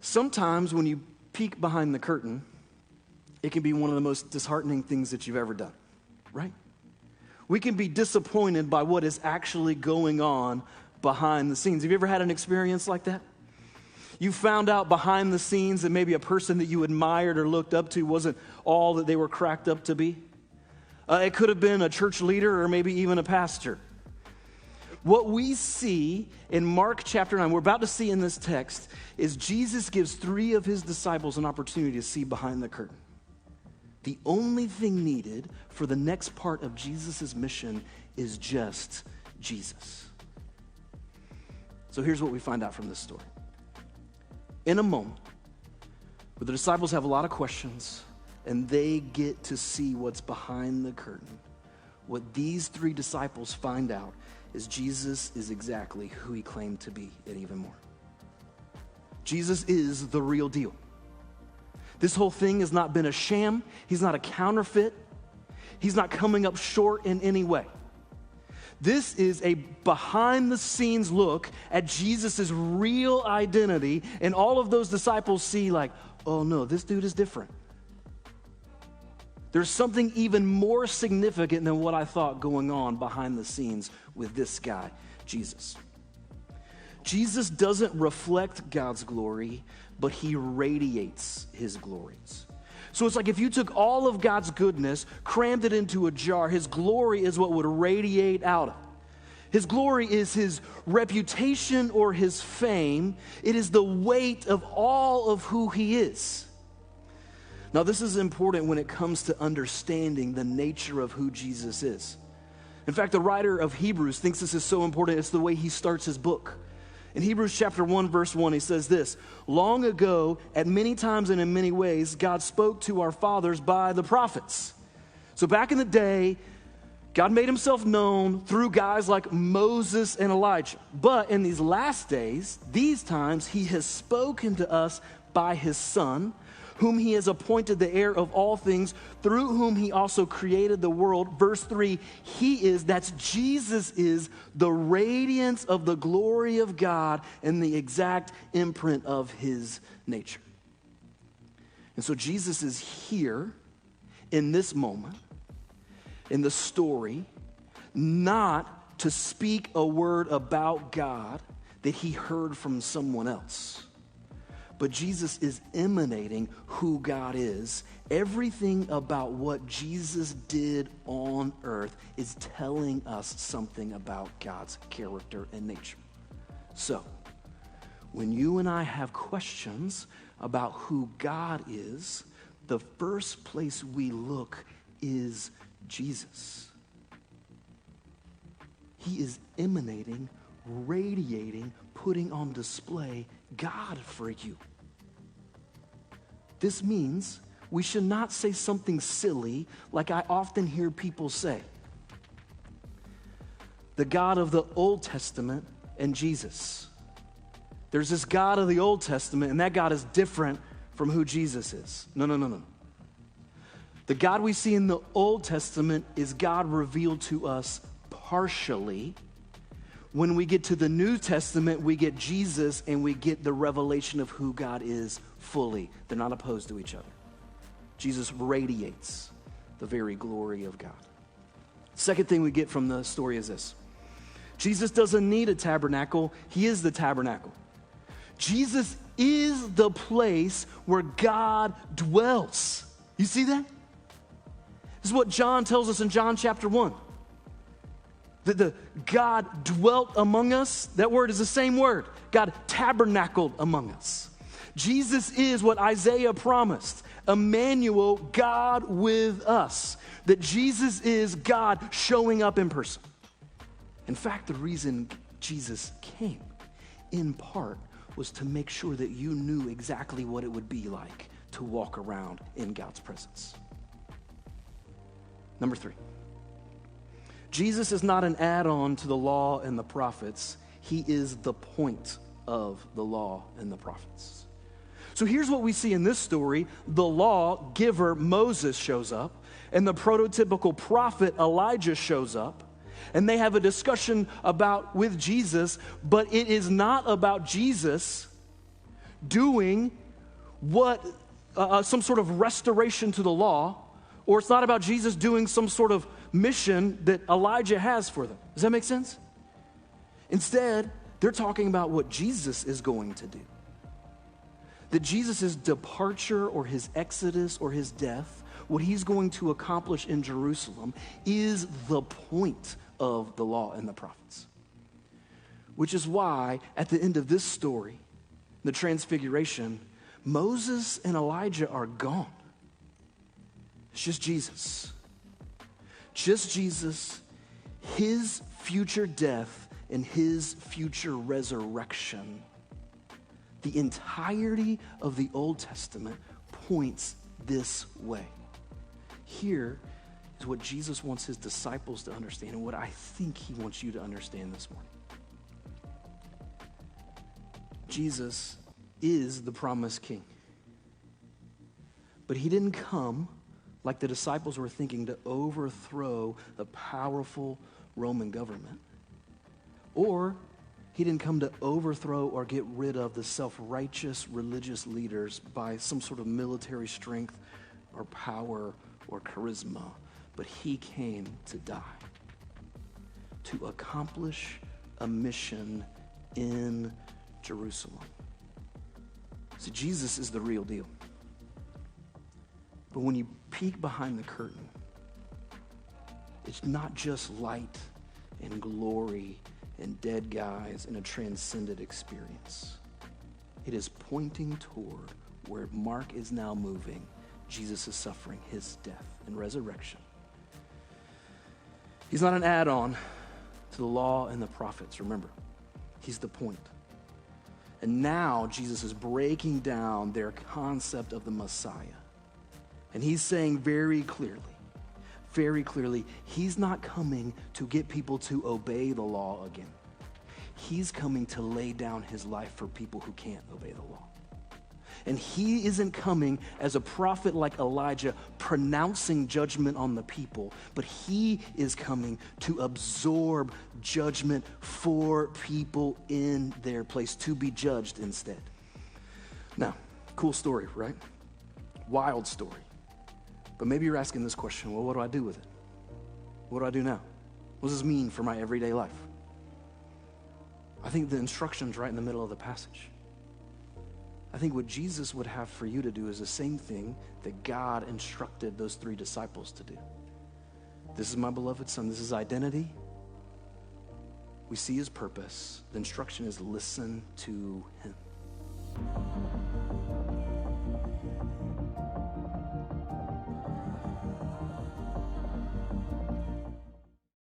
Sometimes when you peek behind the curtain, it can be one of the most disheartening things that you've ever done, right? We can be disappointed by what is actually going on behind the scenes. Have you ever had an experience like that? You found out behind the scenes that maybe a person that you admired or looked up to wasn't all that they were cracked up to be. It could have been a church leader or maybe even a pastor. What we see in Mark chapter 9, we're about to see in this text, is Jesus gives 3 of his disciples an opportunity to see behind the curtain. The only thing needed for the next part of Jesus' mission is just Jesus. So here's what we find out from this story. In a moment where the disciples have a lot of questions and they get to see what's behind the curtain, what these 3 disciples find out is Jesus is exactly who he claimed to be and even more. Jesus is the real deal. This whole thing has not been a sham. He's not a counterfeit. He's not coming up short in any way. This is a behind-the-scenes look at Jesus' real identity, and all of those disciples see like, oh no, this dude is different. There's something even more significant than what I thought going on behind the scenes with this guy, Jesus. Jesus doesn't reflect God's glory, but he radiates his glories. So it's like if you took all of God's goodness, crammed it into a jar, his glory is what would radiate out of it. His glory is his reputation or his fame. It is the weight of all of who he is. Now, this is important when it comes to understanding the nature of who Jesus is. In fact, the writer of Hebrews thinks this is so important, it's the way he starts his book. In Hebrews chapter 1, verse 1, he says this: long ago, at many times and in many ways, God spoke to our fathers by the prophets. So back in the day, God made himself known through guys like Moses and Elijah. But in these last days, these times, he has spoken to us by his Son, whom he has appointed the heir of all things, through whom he also created the world. Verse 3, that's Jesus is the radiance of the glory of God and the exact imprint of his nature. And so Jesus is here in this moment, in the story, not to speak a word about God that he heard from someone else. But Jesus is emanating who God is. Everything about what Jesus did on earth is telling us something about God's character and nature. So, when you and I have questions about who God is, the first place we look is Jesus. He is emanating, radiating, putting on display God for you. This means we should not say something silly like I often hear people say. The God of the Old Testament and Jesus. There's this God of the Old Testament, and that God is different from who Jesus is. No. The God we see in the Old Testament is God revealed to us partially. When we get to the New Testament, we get Jesus and we get the revelation of who God is fully. They're not opposed to each other. Jesus radiates the very glory of God. Second thing we get from the story is this: Jesus doesn't need a tabernacle. He is the tabernacle. Jesus is the place where God dwells. You see that? This is what John tells us in John chapter 1. That the God dwelt among us, that word is the same word. God tabernacled among us. Jesus is what Isaiah promised, Emmanuel, God with us. That Jesus is God showing up in person. In fact, the reason Jesus came, in part, was to make sure that you knew exactly what it would be like to walk around in God's presence. Number 3. Jesus is not an add-on to the law and the prophets. He is the point of the law and the prophets. So here's what we see in this story. The law giver, Moses, shows up, and the prototypical prophet, Elijah, shows up, and they have a discussion with Jesus, but it is not about Jesus. doing what some sort of restoration to the law, or it's not about Jesus doing some sort of mission that Elijah has for them. Does that make sense? Instead, they're talking about what Jesus is going to do. That Jesus' departure or his exodus or his death, what he's going to accomplish in Jerusalem, is the point of the law and the prophets. Which is why at the end of this story, the Transfiguration, Moses and Elijah are gone. It's just Jesus. Just Jesus, his future death and his future resurrection. The entirety of the Old Testament points this way. Here is what Jesus wants his disciples to understand, and what I think he wants you to understand this morning. Jesus is the promised king. But he didn't come, like the disciples were thinking, to overthrow the powerful Roman government. Or he didn't come to overthrow or get rid of the self-righteous religious leaders by some sort of military strength or power or charisma. But he came to die, to accomplish a mission in Jerusalem. So Jesus is the real deal. But when you peek behind the curtain, it's not just light and glory and dead guys and a transcendent experience. It is pointing toward where Mark is now moving. Jesus is suffering his death and resurrection. He's not an add-on to the law and the prophets, remember. He's the point. And now Jesus is breaking down their concept of the Messiah. And he's saying very clearly, he's not coming to get people to obey the law again. He's coming to lay down his life for people who can't obey the law. And he isn't coming as a prophet like Elijah pronouncing judgment on the people, but he is coming to absorb judgment for people in their place, to be judged instead. Now, cool story, right? Wild story. But maybe you're asking this question, well, what do I do with it? What do I do now? What does this mean for my everyday life? I think the instruction's right in the middle of the passage. I think what Jesus would have for you to do is the same thing that God instructed those 3 disciples to do. This is my beloved son. This is identity. We see his purpose. The instruction is listen to him.